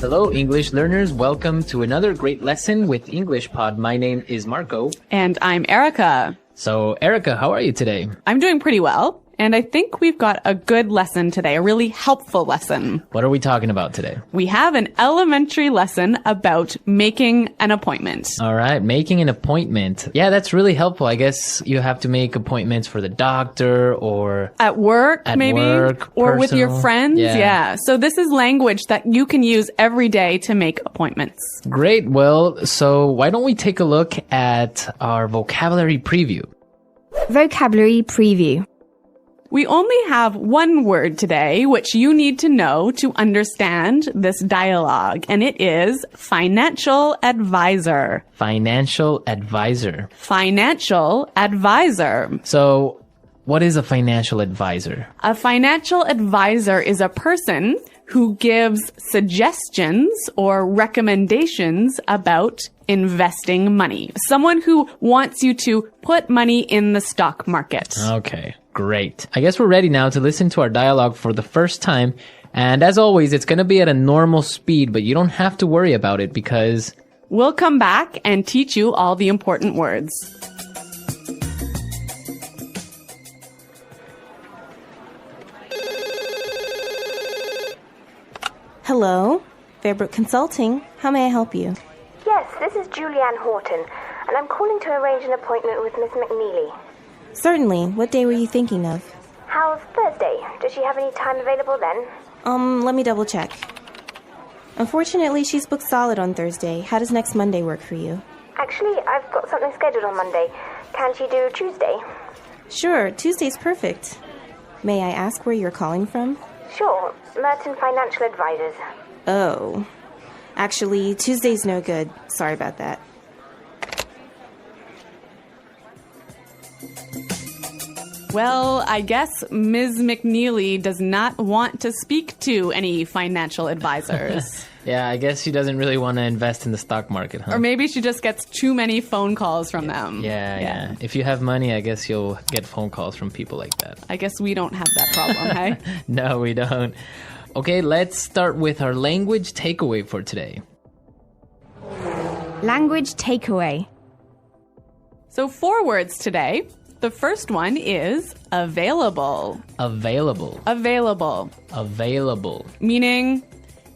Hello, English learners. Welcome to another great lesson with English Pod. My name is Marco. And I'm Erica. So, Erica, how are you today? I'm doing pretty well. And I think we've got a good lesson today, a really helpful lesson. What are we talking about today? We have an elementary lesson about making an appointment. All right, making an appointment. Yeah, that's really helpful. I guess you have to make appointments for the doctor or at work, maybe, or with your friends. Yeah. So this is language that you can use every day to make appointments. Great. Well, so why don't we take a look at our vocabulary preview? Vocabulary preview. We only have one word today, which you need to know to understand this dialogue, and it is financial advisor. Financial advisor. Financial advisor. So, what is a financial advisor? A financial advisor is a person who gives suggestions or recommendations about investing money. Someone who wants you to put money in the stock market. Okay, great. I guess we're ready now to listen to our dialogue for the first time. And as always, it's going to be at a normal speed, but you don't have to worry about it because we'll come back and teach you all the important words. Hello, Fairbrook Consulting. How may I help you? Yes, this is Julianne Horton, and I'm calling to arrange an appointment with Miss McNeely. Certainly. What day were you thinking of? How's Thursday? Does she have any time available then? Let me double check. Unfortunately, she's booked solid on Thursday. How does next Monday work for you? Actually, I've got something scheduled on Monday. Can she do Tuesday? Sure, Tuesday's perfect. May I ask where you're calling from? Sure, Merton Financial Advisors. Oh. Actually, Tuesday's no good. Sorry about that. Well, I guess Ms. McNeely does not want to speak to any financial advisors. Yeah, I guess she doesn't really want to invest in the stock market, huh? Or maybe she just gets too many phone calls from them. Yeah. If you have money, I guess you'll get phone calls from people like that. I guess we don't have that problem, hey? No, we don't. Okay, let's start with our language takeaway for today. Language takeaway. So 4 words today. The first one is available. Available. Available. Available. Meaning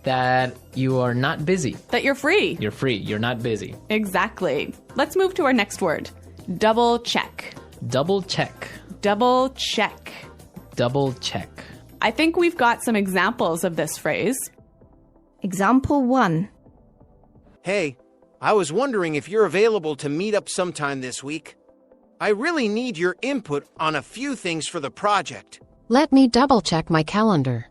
that you are not busy. That you're free. You're free. You're not busy. Exactly. Let's move to our next word. Double check. Double check. Double check. Double check. I think we've got some examples of this phrase. Example 1. Hey, I was wondering if you're available to meet up sometime this week. I really need your input on a few things for the project. Let me double-check my calendar.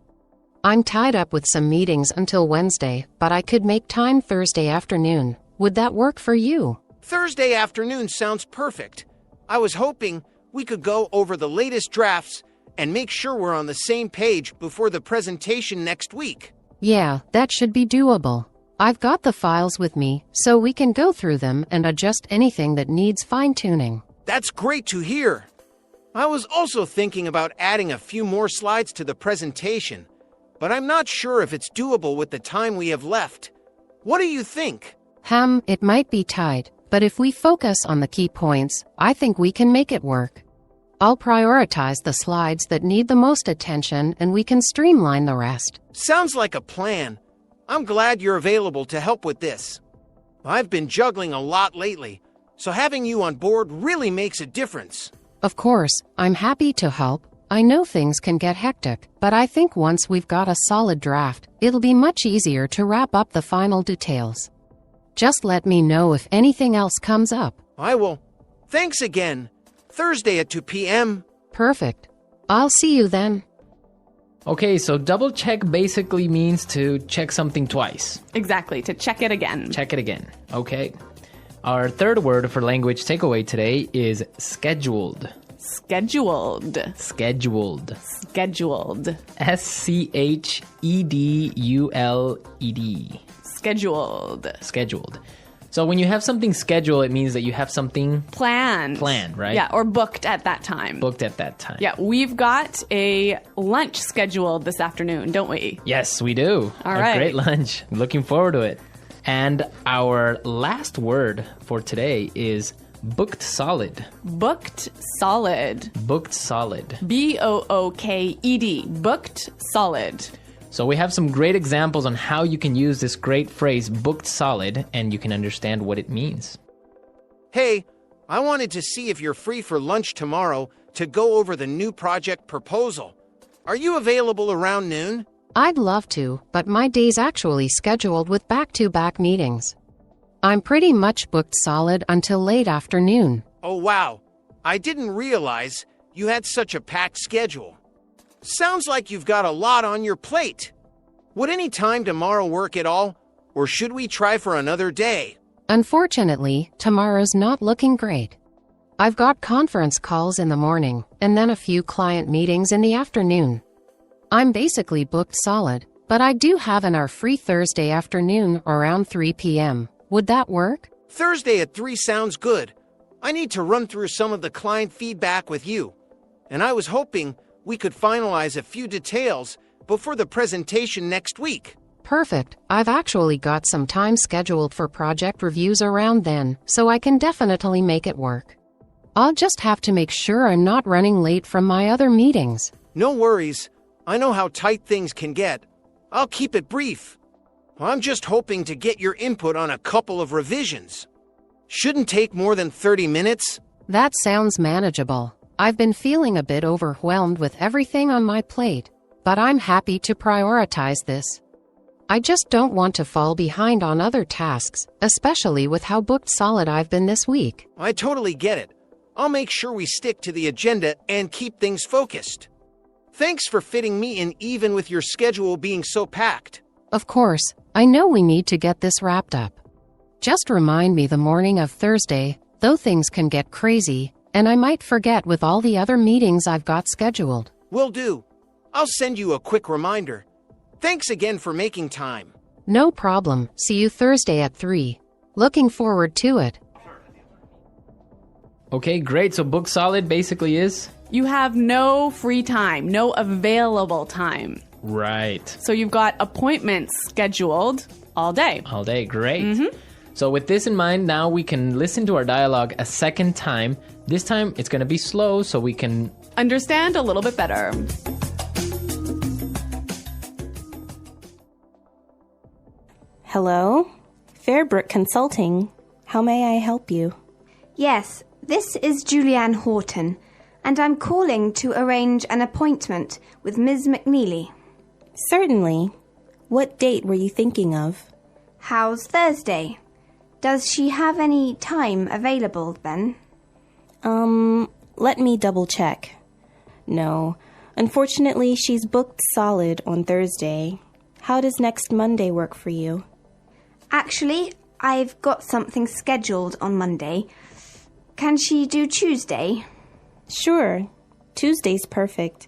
I'm tied up with some meetings until Wednesday, but I could make time Thursday afternoon. Would that work for you? Thursday afternoon sounds perfect. I was hoping we could go over the latest drafts and make sure we're on the same page before the presentation next week. Yeah, that should be doable. I've got the files with me, so we can go through them and adjust anything that needs fine-tuning. That's great to hear. I was also thinking about adding a few more slides to the presentation, but I'm not sure if it's doable with the time we have left. What do you think? It might be tight, but if we focus on the key points, I think we can make it work. I'll prioritize the slides that need the most attention and we can streamline the rest. Sounds like a plan. I'm glad you're available to help with this. I've been juggling a lot lately, so having you on board really makes a difference. Of course, I'm happy to help. I know things can get hectic, but I think once we've got a solid draft, it'll be much easier to wrap up the final details. Just let me know if anything else comes up. I will. Thanks again. Thursday at 2 p.m. Perfect. I'll see you then. Okay, so double check basically means to check something twice. Exactly, to check it again. Check it again. Okay. Our third word for language takeaway today is scheduled. Scheduled. Scheduled. Scheduled. Scheduled. Scheduled. Scheduled. So when you have something scheduled, it means that you have something Planned. planned, right? Yeah, or booked at that time. Booked at that time. Yeah, we've got a lunch scheduled this afternoon, don't we? Yes, we do. All a right. great lunch. Looking forward to it. And our last word for today is booked solid. Booked solid. Booked solid. B-O-O-K-E-D. Booked solid. So we have some great examples on how you can use this great phrase, booked solid, and you can understand what it means. Hey, I wanted to see if you're free for lunch tomorrow to go over the new project proposal. Are you available around noon? I'd love to, but my day's actually scheduled with back-to-back meetings. I'm pretty much booked solid until late afternoon. Oh, wow. I didn't realize you had such a packed schedule. Sounds like you've got a lot on your plate. Would any time tomorrow work at all? Or should we try for another day? Unfortunately, tomorrow's not looking great. I've got conference calls in the morning, and then a few client meetings in the afternoon. I'm basically booked solid, but I do have an hour free Thursday afternoon around 3 p.m. Would that work? Thursday at 3 sounds good. I need to run through some of the client feedback with you. And I was hoping we could finalize a few details before the presentation next week. Perfect. I've actually got some time scheduled for project reviews around then, so I can definitely make it work. I'll just have to make sure I'm not running late from my other meetings. No worries. I know how tight things can get. I'll keep it brief. I'm just hoping to get your input on a couple of revisions. Shouldn't take more than 30 minutes. That sounds manageable. I've been feeling a bit overwhelmed with everything on my plate, but I'm happy to prioritize this. I just don't want to fall behind on other tasks, especially with how booked solid I've been this week. I totally get it. I'll make sure we stick to the agenda and keep things focused. Thanks for fitting me in even with your schedule being so packed. Of course, I know we need to get this wrapped up. Just remind me the morning of Thursday, though things can get crazy, and I might forget with all the other meetings I've got scheduled. Will do. I'll send you a quick reminder. Thanks again for making time. No problem. See you Thursday at 3. Looking forward to it. Okay, great. So booked solid basically is? You have no free time, no available time. Right. So you've got appointments scheduled all day. All day, great. So with this in mind, now we can listen to our dialogue a second time. This time it's going to be slow so we can Understand a little bit better. Hello? Fairbrook Consulting. How may I help you? Yes, this is Julianne Horton, and I'm calling to arrange an appointment with Ms. McNeely. Certainly. What date were you thinking of? How's Thursday? Does she have any time available then? Let me double check. No, unfortunately, she's booked solid on Thursday. How does next Monday work for you? Actually, I've got something scheduled on Monday. Can she do Tuesday? Sure. Tuesday's perfect.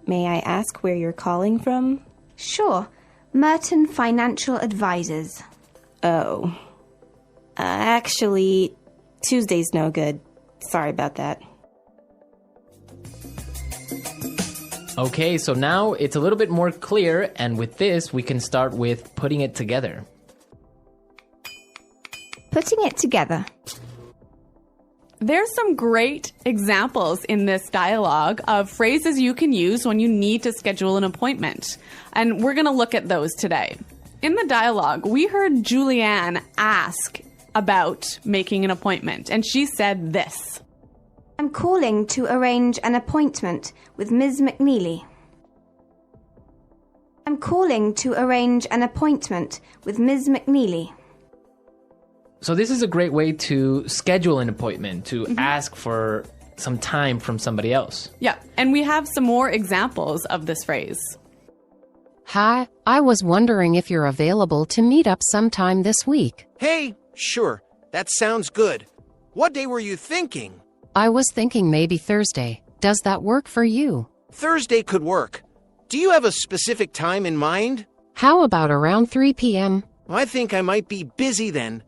May I ask where you're calling from? Sure. Merton Financial Advisors. Oh. Actually, Tuesday's no good. Sorry about that. Okay, so now it's a little bit more clear, and with this, we can start with putting it together. Putting it together. There's some great examples in this dialogue of phrases you can use when you need to schedule an appointment. And we're going to look at those today. In the dialogue, we heard Julianne ask about making an appointment, and she said this. I'm calling to arrange an appointment with Ms. McNeely. I'm calling to arrange an appointment with Ms. McNeely. So this is a great way to schedule an appointment, to ask for some time from somebody else. Yeah, and we have some more examples of this phrase. Hi, I was wondering if you're available to meet up sometime this week. Hey, sure. That sounds good. What day were you thinking? I was thinking maybe Thursday. Does that work for you? Thursday could work. Do you have a specific time in mind? How about around 3 p.m.? I think I might be busy then.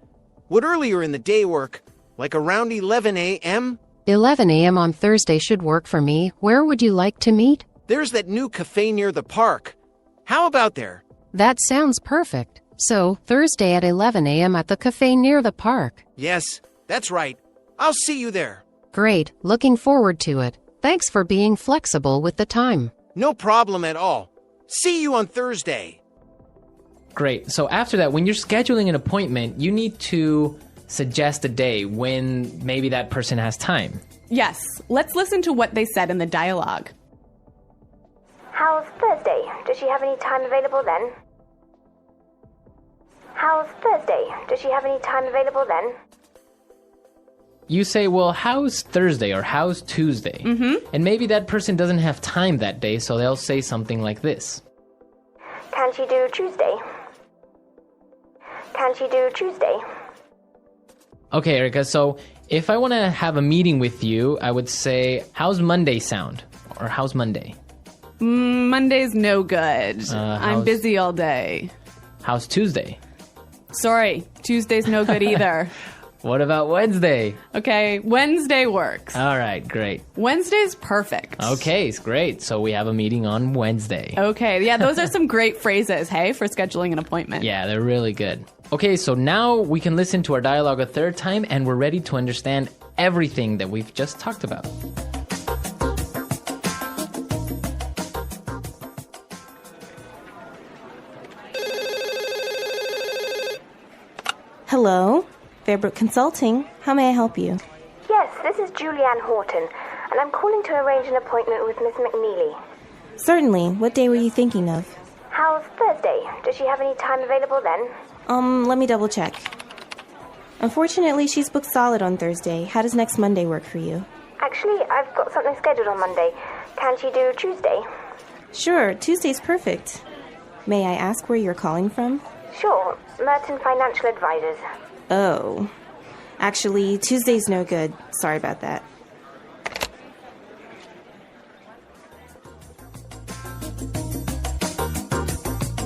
Would earlier in the day work, like around 11 a.m.? 11 a.m. on Thursday should work for me. Where would you like to meet? There's that new cafe near the park. How about there? That sounds perfect. So, Thursday at 11 a.m. at the cafe near the park. Yes, that's right. I'll see you there. Great. Looking forward to it. Thanks for being flexible with the time. No problem at all. See you on Thursday. Great. So after that, when you're scheduling an appointment, you need to suggest a day when maybe that person has time. Yes, let's listen to what they said in the dialogue. How's Thursday? Does she have any time available then? How's Thursday? Does she have any time available then? You say, well, how's Thursday or how's Tuesday? And maybe that person doesn't have time that day, so they'll say something like this. Can she do Tuesday? Can she do Tuesday? Okay, Erica, so if I want to have a meeting with you, I would say, how's Monday sound? Or how's Monday? Monday's no good. I'm busy all day. How's Tuesday? Sorry, Tuesday's no good either. What about Wednesday? Okay, Wednesday works. All right, great. Wednesday's perfect. Okay, it's great. So we have a meeting on Wednesday. Okay, yeah, those are some great phrases, hey, for scheduling an appointment. Yeah, they're really good. Okay, so now we can listen to our dialogue a third time and we're ready to understand everything that we've just talked about. Hello, Fairbrook Consulting. How may I help you? Yes, this is Julianne Horton, and I'm calling to arrange an appointment with Miss McNeely. Certainly. What day were you thinking of? How's Thursday? Does she have any time available then? Let me double check. Unfortunately, she's booked solid on Thursday. How does next Monday work for you? Actually, I've got something scheduled on Monday. Can she do Tuesday? Sure, Tuesday's perfect. May I ask where you're calling from? Sure, Merton Financial Advisors. Oh. Actually, Tuesday's no good. Sorry about that.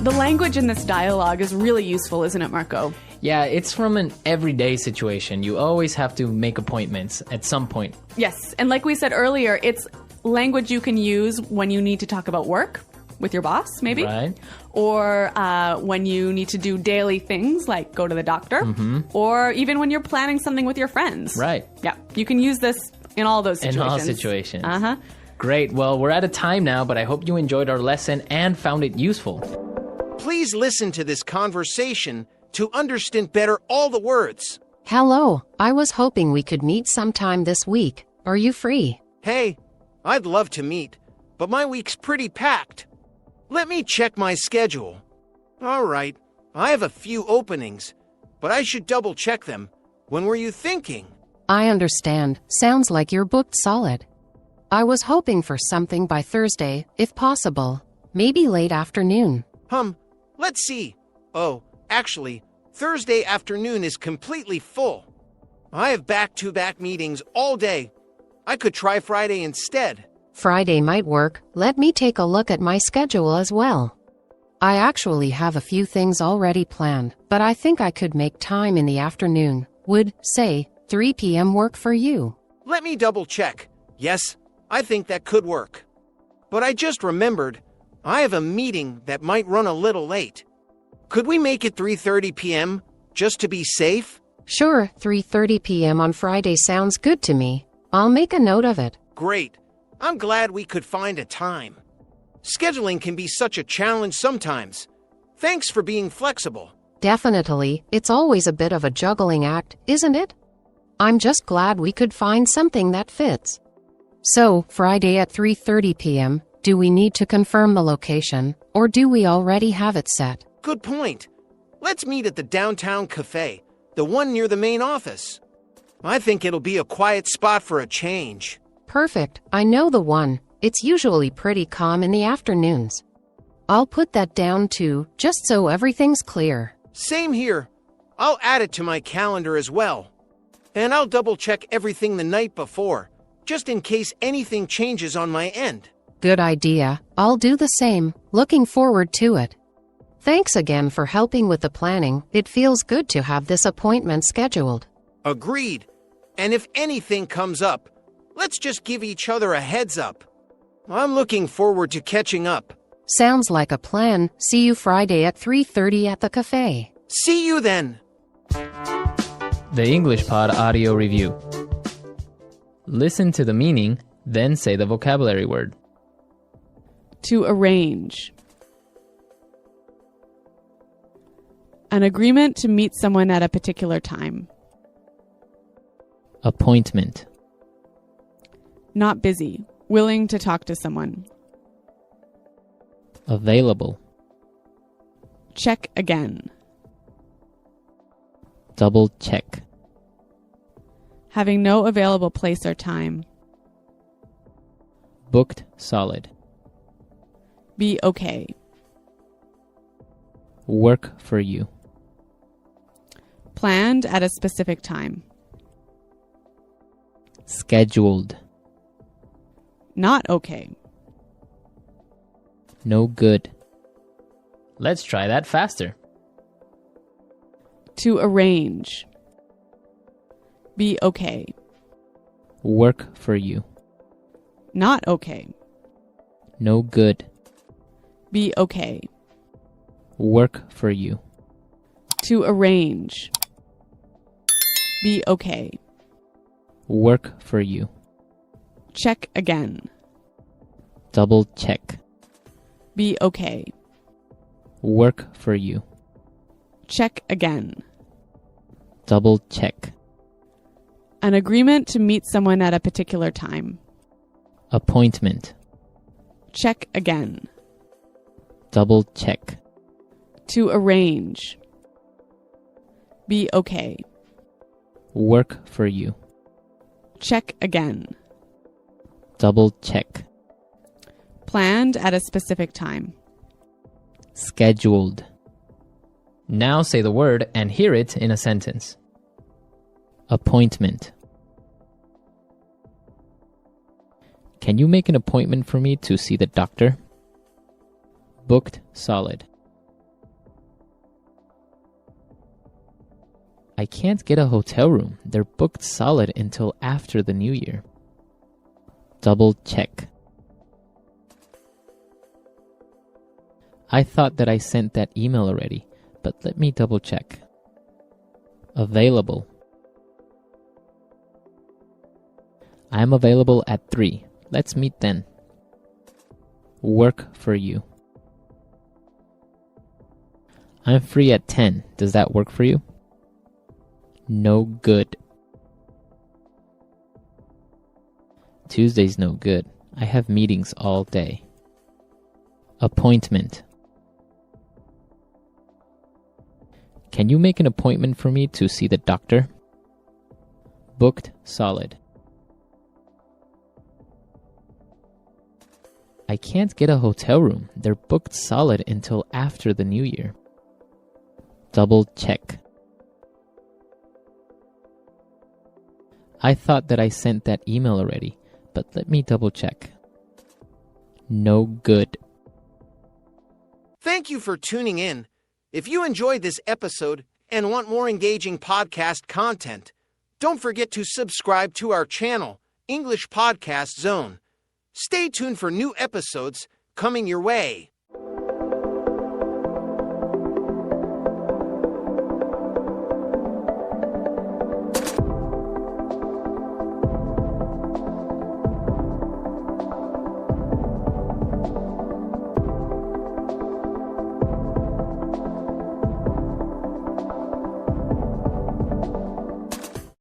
The language in this dialogue is really useful, isn't it, Marco? Yeah, it's from an everyday situation. You always have to make appointments at some point. Yes, and like we said earlier, it's language you can use when you need to talk about work with your boss, maybe. Right. Or when you need to do daily things like go to the doctor. Or even when you're planning something with your friends. Right. Yeah, you can use this in all those situations. In all situations. Uh-huh. Great. Well, we're out of time now, but I hope you enjoyed our lesson and found it useful. Please listen to this conversation to understand better all the words. Hello, I was hoping we could meet sometime this week. Are you free? Hey, I'd love to meet, but my week's pretty packed. Let me check my schedule. All right, I have a few openings, but I should double check them. When were you thinking? I understand. Sounds like you're booked solid. I was hoping for something by Thursday, if possible. Maybe late afternoon. Let's see. Oh, actually, Thursday afternoon is completely full. I have back-to-back meetings all day. I could try Friday instead. Friday might work. Let me take a look at my schedule as well. I actually have a few things already planned, but I think I could make time in the afternoon. Would, say, 3 p.m. work for you? Let me double-check. Yes, I think that could work. But I just remembered, I have a meeting that might run a little late. Could we make it 3:30 p.m., just to be safe? Sure, 3:30 p.m. on Friday sounds good to me. I'll make a note of it. Great. I'm glad we could find a time. Scheduling can be such a challenge sometimes. Thanks for being flexible. Definitely, it's always a bit of a juggling act, isn't it? I'm just glad we could find something that fits. So, Friday at 3:30 p.m., do we need to confirm the location, or do we already have it set? Good point. Let's meet at the downtown cafe, the one near the main office. I think it'll be a quiet spot for a change. Perfect. I know the one. It's usually pretty calm in the afternoons. I'll put that down too, just so everything's clear. Same here. I'll add it to my calendar as well. And I'll double-check everything the night before, just in case anything changes on my end. Good idea. I'll do the same. Looking forward to it. Thanks again for helping with the planning. It feels good to have this appointment scheduled. Agreed. And if anything comes up, let's just give each other a heads up. I'm looking forward to catching up. Sounds like a plan. See you Friday at 3:30 at the cafe. See you then. The English Pod audio review. Listen to the meaning, then say the vocabulary word. To arrange. An agreement to meet someone at a particular time. Appointment. Not busy. Willing to talk to someone. Available. Check again. Double check. Having no available place or time. Booked solid. Be okay. Work for you. Planned at a specific time. Scheduled. Not okay. No good. Let's try that faster. To arrange. Be okay. Work for you. Not okay. No good. Be okay. Work for you. To arrange. Be okay. Work for you. Check again. Double check. Be okay. Work for you. Check again. Double check. An agreement to meet someone at a particular time. Appointment. Check again. Double check. To arrange. Be okay. Work for you. Check again. Double check. Planned at a specific time. Scheduled. Now say the word and hear it in a sentence. Appointment. Can you make an appointment for me to see the doctor? Booked solid. I can't get a hotel room. They're booked solid until after the new year. Double check. I thought that I sent that email already, but let me double check. Available. I'm available at 3. Let's meet then. Work for you. I'm free at 10. Does that work for you? No good. Tuesday's no good. I have meetings all day. Appointment. Can you make an appointment for me to see the doctor? Booked solid. I can't get a hotel room. They're booked solid until after the new year. Double check. I thought that I sent that email already, but let me double check. No good. Thank you for tuning in. If you enjoyed this episode and want more engaging podcast content, don't forget to subscribe to our channel, English Podcast Zone. Stay tuned for new episodes coming your way.